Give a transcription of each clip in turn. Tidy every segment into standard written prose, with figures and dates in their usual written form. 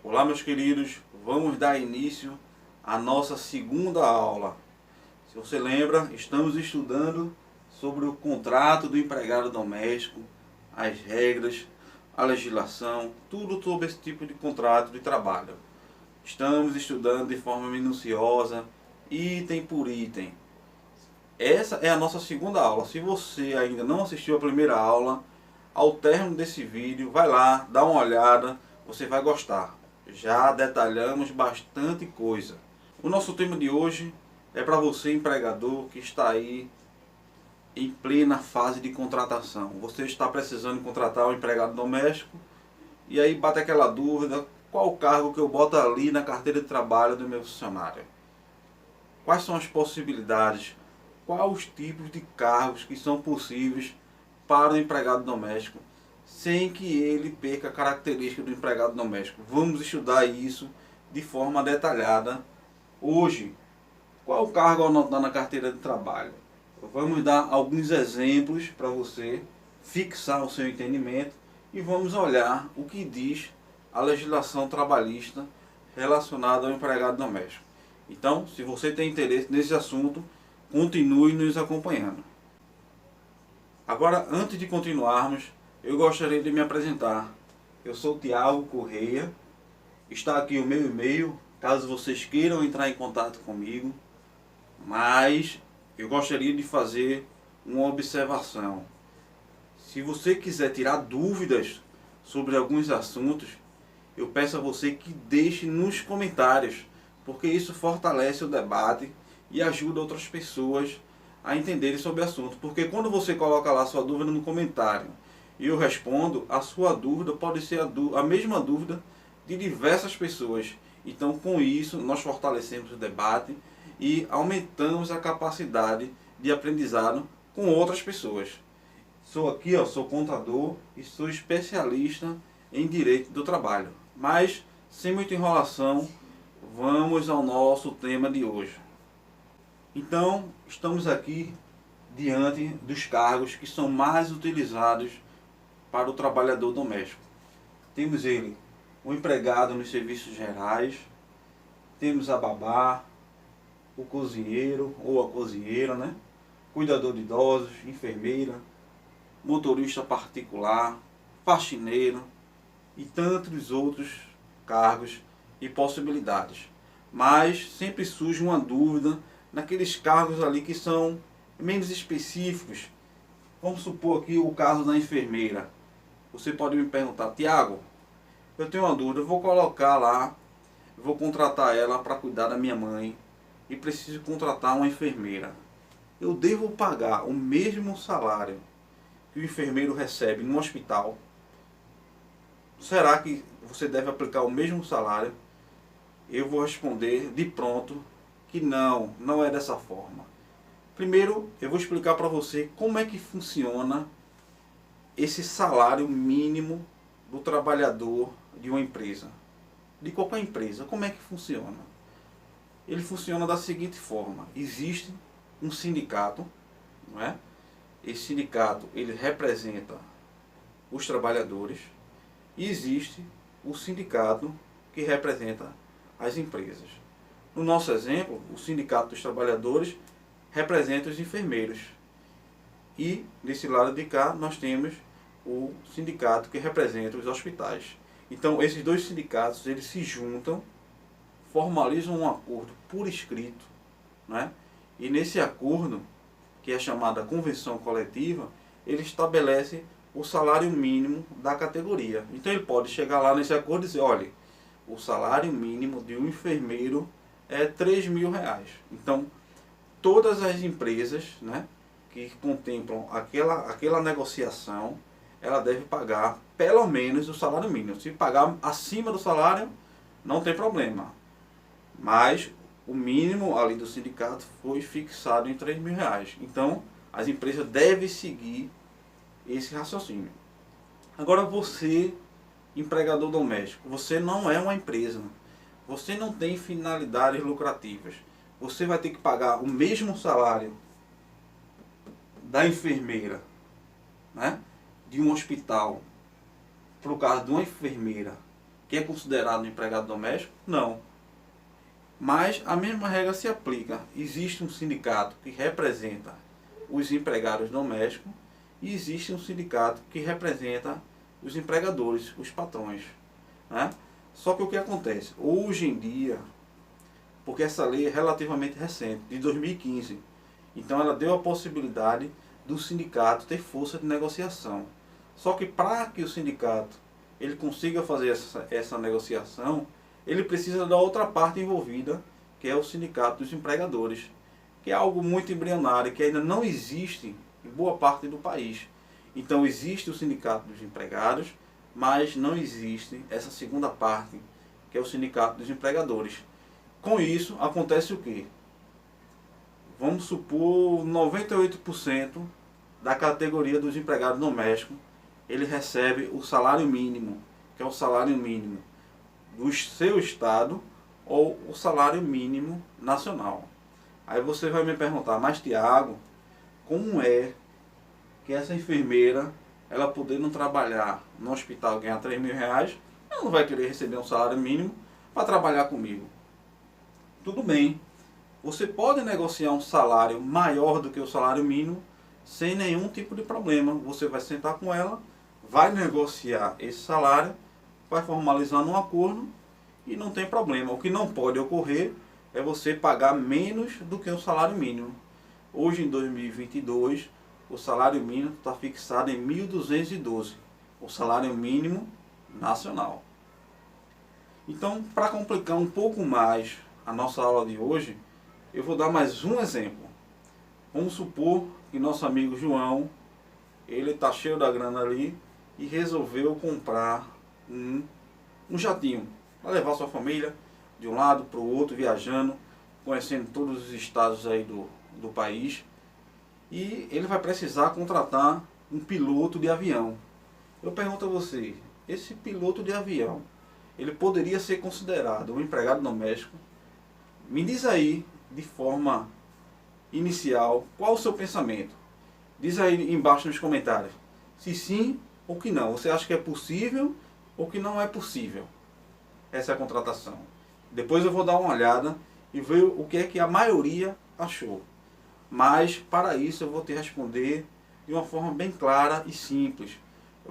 Olá, meus queridos, vamos dar início à nossa segunda aula. Se você lembra, estamos estudando sobre o contrato do empregado doméstico, as regras, a legislação, tudo sobre esse tipo de contrato de trabalho. Estamos estudando de forma minuciosa, item por item. Essa é a nossa segunda aula. Se você ainda não assistiu a primeira aula, ao término desse vídeo, vai lá, dá uma olhada, você vai gostar. Já detalhamos bastante coisa. O nosso tema de hoje é para você, empregador, que está aí em plena fase de contratação. Você está precisando contratar um empregado doméstico e aí bate aquela dúvida: qual o cargo que eu boto ali na carteira de trabalho do meu funcionário? Quais são as possibilidades? Quais os tipos de cargos que são possíveis para o empregado doméstico, sem que ele perca a característica do empregado doméstico? Vamos estudar isso de forma detalhada hoje. Qual o cargo a anotar na carteira de trabalho? Vamos dar alguns exemplos para você fixar o seu entendimento e vamos olhar o que diz a legislação trabalhista relacionada ao empregado doméstico. Então, se você tem interesse nesse assunto, continue nos acompanhando. Agora, antes de continuarmos, eu gostaria de me apresentar. Eu sou Tiago Correia, está aqui o meu e-mail, caso vocês queiram entrar em contato comigo, mas eu gostaria de fazer uma observação. Se você quiser tirar dúvidas sobre alguns assuntos, eu peço a você que deixe nos comentários, porque isso fortalece o debate e ajuda outras pessoas a entenderem sobre o assunto. Porque quando você coloca lá sua dúvida no comentário e eu respondo, a sua dúvida pode ser a mesma dúvida de diversas pessoas. Então, com isso, nós fortalecemos o debate e aumentamos a capacidade de aprendizado com outras pessoas. Sou aqui, sou contador e sou especialista em direito do trabalho. Mas, sem muita enrolação, vamos ao nosso tema de hoje. Então, estamos aqui diante dos cargos que são mais utilizados para o trabalhador doméstico. Temos ele, o empregado nos serviços gerais, temos a babá, o cozinheiro ou a cozinheira, né? Cuidador de idosos, enfermeira, motorista particular, faxineiro e tantos outros cargos e possibilidades. Mas sempre surge uma dúvida naqueles cargos ali que são menos específicos. Vamos supor aqui o caso da enfermeira. Você pode me perguntar: Tiago, eu tenho uma dúvida, eu vou colocar lá, vou contratar ela para cuidar da minha mãe e preciso contratar uma enfermeira. Eu devo pagar o mesmo salário que o enfermeiro recebe no hospital? Será que você deve aplicar o mesmo salário? Eu vou responder de pronto que não, não é dessa forma. Primeiro, eu vou explicar para você como é que funciona esse salário mínimo do trabalhador de uma empresa. De qualquer empresa, como é que funciona? Ele funciona da seguinte forma: existe um sindicato, não é? Esse sindicato, ele representa os trabalhadores, e existe o sindicato que representa as empresas. No nosso exemplo, o sindicato dos trabalhadores representa os enfermeiros. E desse lado de cá nós temos o sindicato que representa os hospitais. Então esses dois sindicatos, eles se juntam, formalizam um acordo por escrito, né? E nesse acordo, que é chamada convenção coletiva, ele estabelece o salário mínimo da categoria. Então ele pode chegar lá nesse acordo e dizer: olha, o salário mínimo de um enfermeiro é R$ 3.000. Então todas as empresas, né, que contemplam aquela negociação, ela deve pagar pelo menos o salário mínimo. Se pagar acima do salário, não tem problema. Mas o mínimo ali do sindicato foi fixado em R$ 3.000. Então as empresas devem seguir esse raciocínio. Agora você, empregador doméstico, você não é uma empresa. Você não tem finalidades lucrativas. Você vai ter que pagar o mesmo salário da enfermeira, né, de um hospital, para o caso de uma enfermeira que é considerado empregado doméstico? Não. Mas a mesma regra se aplica. Existe um sindicato que representa os empregados domésticos e existe um sindicato que representa os empregadores, os patrões, né? Só que o que acontece? Hoje em dia, porque essa lei é relativamente recente, de 2015, então ela deu a possibilidade do sindicato ter força de negociação. Só que para que o sindicato ele consiga fazer essa negociação, ele precisa da outra parte envolvida, que é o sindicato dos empregadores, que é algo muito embrionário, que ainda não existe em boa parte do país. Então existe o sindicato dos empregados, mas não existe essa segunda parte, que é o sindicato dos empregadores. Com isso, acontece o quê? Vamos supor 98% da categoria dos empregados domésticos, ele recebe o salário mínimo, que é o salário mínimo do seu estado ou o salário mínimo nacional. Aí você vai me perguntar, mas Tiago, como é que essa enfermeira, ela podendo trabalhar no hospital, ganhar 3 mil reais, ela não vai querer receber um salário mínimo para trabalhar comigo? Tudo bem, você pode negociar um salário maior do que o salário mínimo sem nenhum tipo de problema. Você vai sentar com ela, vai negociar esse salário, vai formalizar um acordo e não tem problema. O que não pode ocorrer é você pagar menos do que o salário mínimo. Hoje, em 2022, o salário mínimo está fixado em 1.212, o salário mínimo nacional. Então, para complicar um pouco mais a nossa aula de hoje, eu vou dar mais um exemplo. Vamos supor que nosso amigo João, ele está cheio da grana ali e resolveu comprar um jatinho para levar sua família de um lado para o outro, viajando, conhecendo todos os estados aí do país. E ele vai precisar contratar um piloto de avião. Eu pergunto a você, esse piloto de avião, ele poderia ser considerado um empregado doméstico? Me diz aí, de forma inicial, qual o seu pensamento? Diz aí embaixo nos comentários, se sim ou que não. Você acha que é possível ou que não é possível essa contratação? Depois eu vou dar uma olhada e ver o que é que a maioria achou. Mas para isso eu vou te responder de uma forma bem clara e simples.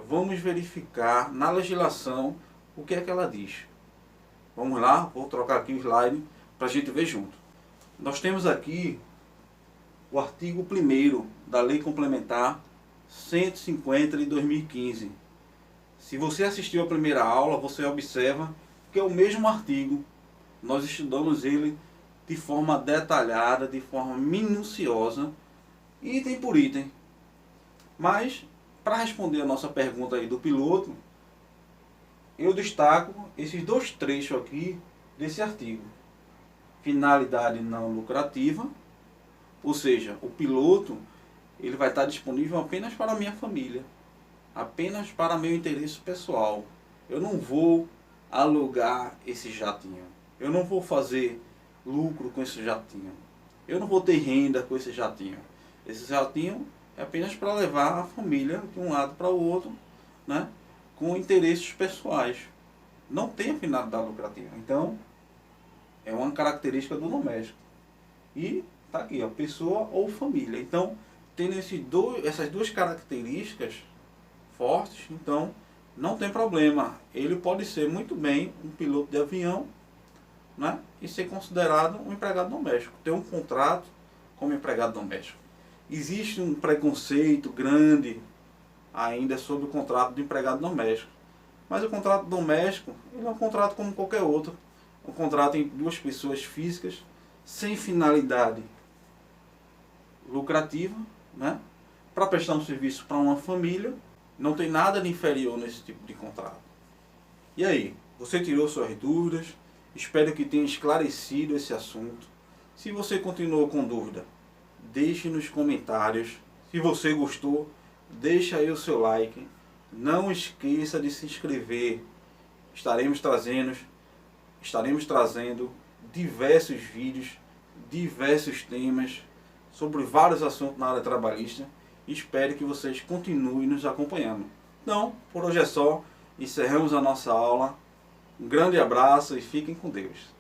Vamos verificar na legislação o que é que ela diz. Vamos lá, vou trocar aqui o slide para a gente ver junto. Nós temos aqui o artigo 1º da Lei Complementar 150 de 2015. Se você assistiu a primeira aula, você observa que é o mesmo artigo. Nós estudamos ele de forma detalhada, de forma minuciosa, item por item. Mas, para responder a nossa pergunta aí do piloto, eu destaco esses dois trechos aqui desse artigo. Finalidade não lucrativa, ou seja, o piloto ele vai estar disponível apenas para a minha família, apenas para meu interesse pessoal. Eu não vou alugar esse jatinho, eu não vou fazer lucro com esse jatinho, eu não vou ter renda com esse jatinho. Esse jatinho é apenas para levar a família de um lado para o outro, né, com interesses pessoais. Não tem finalidade lucrativa. Então, é uma característica do doméstico. E tá aqui, ó, pessoa ou família. Então, tendo essas duas características fortes, então não tem problema. Ele pode ser muito bem um piloto de avião, né, e ser considerado um empregado doméstico, ter um contrato como empregado doméstico. Existe um preconceito grande ainda sobre o contrato de empregado doméstico. Mas o contrato doméstico ele é um contrato como qualquer outro. Um contrato em duas pessoas físicas, sem finalidade lucrativa, né, para prestar um serviço para uma família. Não tem nada de inferior nesse tipo de contrato. E aí, você tirou suas dúvidas? Espero que tenha esclarecido esse assunto. Se você continuou com dúvida, deixe nos comentários. Se você gostou, deixa aí o seu like. Não esqueça de se inscrever. Estaremos trazendo diversos vídeos, diversos temas sobre vários assuntos na área trabalhista. Espero que vocês continuem nos acompanhando. Então, por hoje é só. Encerramos a nossa aula. Um grande abraço e fiquem com Deus.